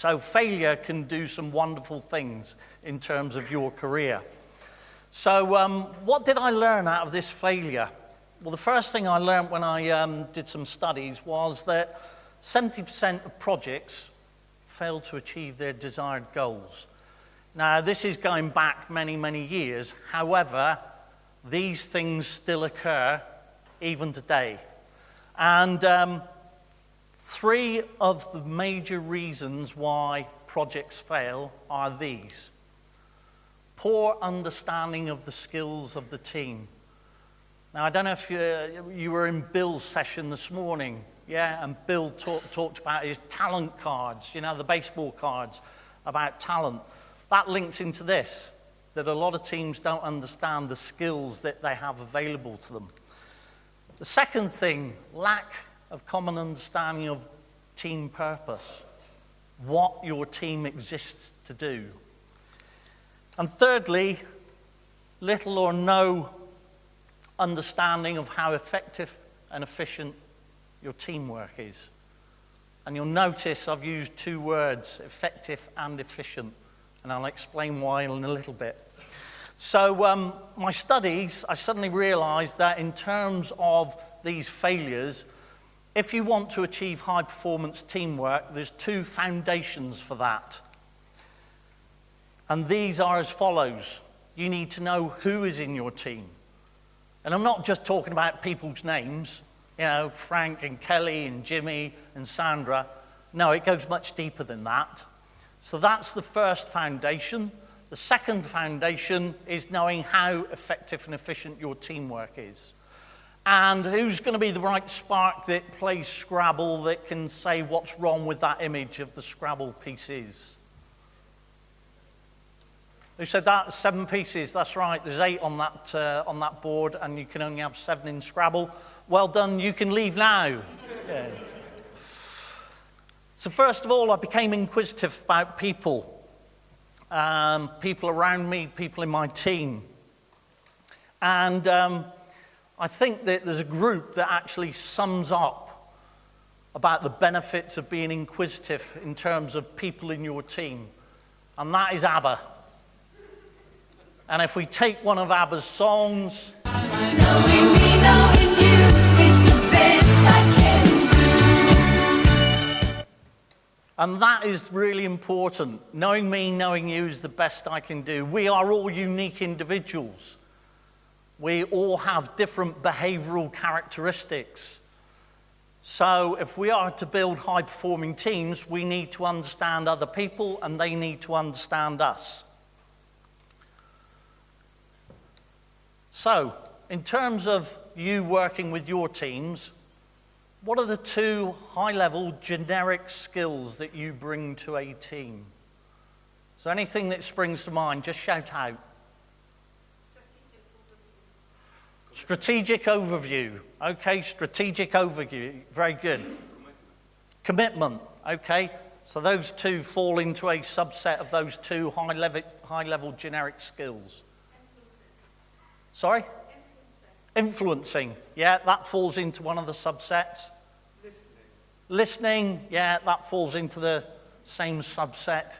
So failure can do some wonderful things in terms of your career. So what did I learn out of this failure? Well, the first thing I learned when I did some studies was that 70% of projects fail to achieve their desired goals. Now, this is going back many, many years. However, these things still occur even today. And 3 of the major reasons why projects fail are these. Poor understanding of the skills of the team. Now, I don't know if you were in Bill's session this morning, yeah, and Bill talked about his talent cards, you know, the baseball cards about talent. That links into this, that a lot of teams don't understand the skills that they have available to them. The second thing, lack of common understanding of team purpose, what your team exists to do. And thirdly, little or no understanding of how effective and efficient your teamwork is. And you'll notice I've used 2 words, effective and efficient, and I'll explain why in a little bit. So my studies, I suddenly realized that in terms of these failures, if you want to achieve high performance teamwork, there's 2 foundations for that. And these are as follows. You need to know who is in your team. And I'm not just talking about people's names, you know, Frank and Kelly and Jimmy and Sandra. No, it goes much deeper than that. So that's the first foundation. The second foundation is knowing how effective and efficient your teamwork is. And who's going to be the right spark that plays Scrabble that can say what's wrong with that image of the Scrabble pieces? Who said that? 7 pieces, that's right. There's 8 on that board, and you can only have 7 in Scrabble. Well done, you can leave now. Yeah. So first of all, I became inquisitive about people. People around me, people in my team. And I think that there's a group that actually sums up about the benefits of being inquisitive in terms of people in your team. And that is ABBA. And if we take one of ABBA's songs, knowing me, knowing you, it's the best I can do. And that is really important. Knowing me, knowing you is the best I can do. We are all unique individuals. We all have different behavioral characteristics. So if we are to build high-performing teams, we need to understand other people and they need to understand us. So, in terms of you working with your teams, what are the 2 high-level generic skills that you bring to a team? So anything that springs to mind, just shout out. Strategic overview. Okay, strategic overview. Very good. Commitment. Okay, so those 2 fall into a subset of those 2 high-level generic skills. Sorry? Influencing. Yeah, that falls into one of the subsets. Listening. Yeah, that falls into the same subset.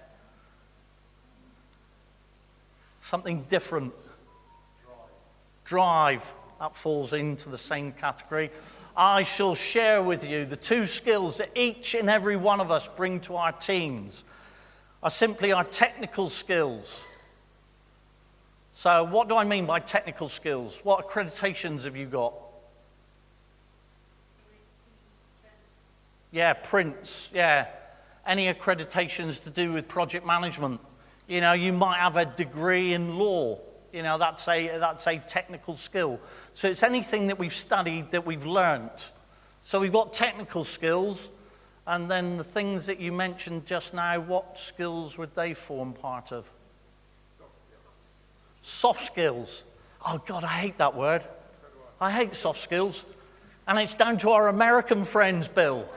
Something different. Drive. That falls into the same category. I shall share with you the 2 skills that each and every one of us bring to our teams are simply our technical skills. So what do I mean by technical skills? What accreditations have you got? Yeah, Prince, yeah. Any accreditations to do with project management? You know, you might have a degree in law. You know, that's a technical skill. So it's anything that we've studied, that we've learnt. So we've got technical skills, and then the things that you mentioned just now, what skills would they form part of? Soft skills. Oh God, I hate that word. I hate soft skills. And it's down to our American friends, Bill.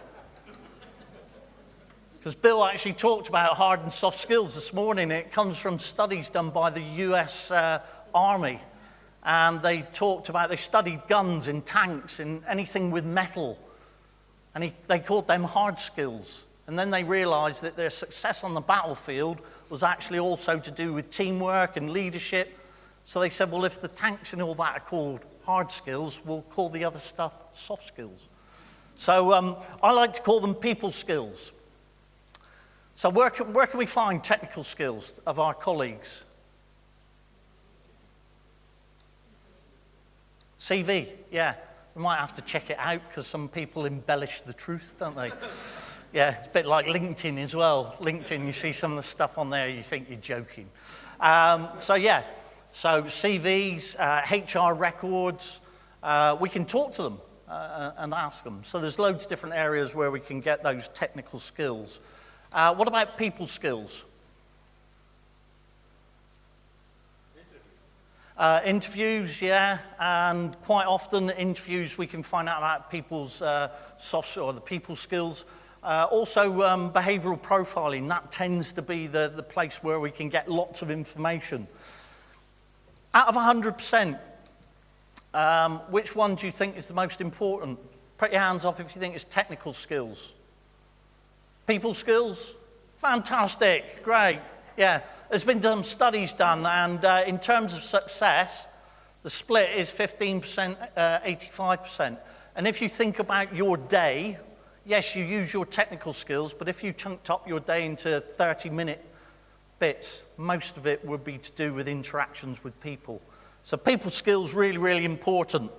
Because Bill actually talked about hard and soft skills this morning. It comes from studies done by the US Army. And they studied guns and tanks and anything with metal. And they called them hard skills. And then they realized that their success on the battlefield was actually also to do with teamwork and leadership. So they said, well, if the tanks and all that are called hard skills, we'll call the other stuff soft skills. So I like to call them people skills. So where can we find technical skills of our colleagues? CV, yeah. We might have to check it out because some people embellish the truth, don't they? Yeah, it's a bit like LinkedIn as well. LinkedIn, you see some of the stuff on there, you think you're joking. So CVs, HR records, we can talk to them and ask them. So there's loads of different areas where we can get those technical skills. What about people skills? Interviews, yeah, and quite often interviews we can find out about people's the people skills. Also behavioural profiling, that tends to be the place where we can get lots of information. Out of 100%, which one do you think is the most important? Put your hands up if you think it's technical skills. People skills? Fantastic, great. Yeah, there's been some studies done, and in terms of success, the split is 15%, 85%. And if you think about your day, yes, you use your technical skills, but if you chunked up your day into 30-minute bits, most of it would be to do with interactions with people. So people skills really, really important.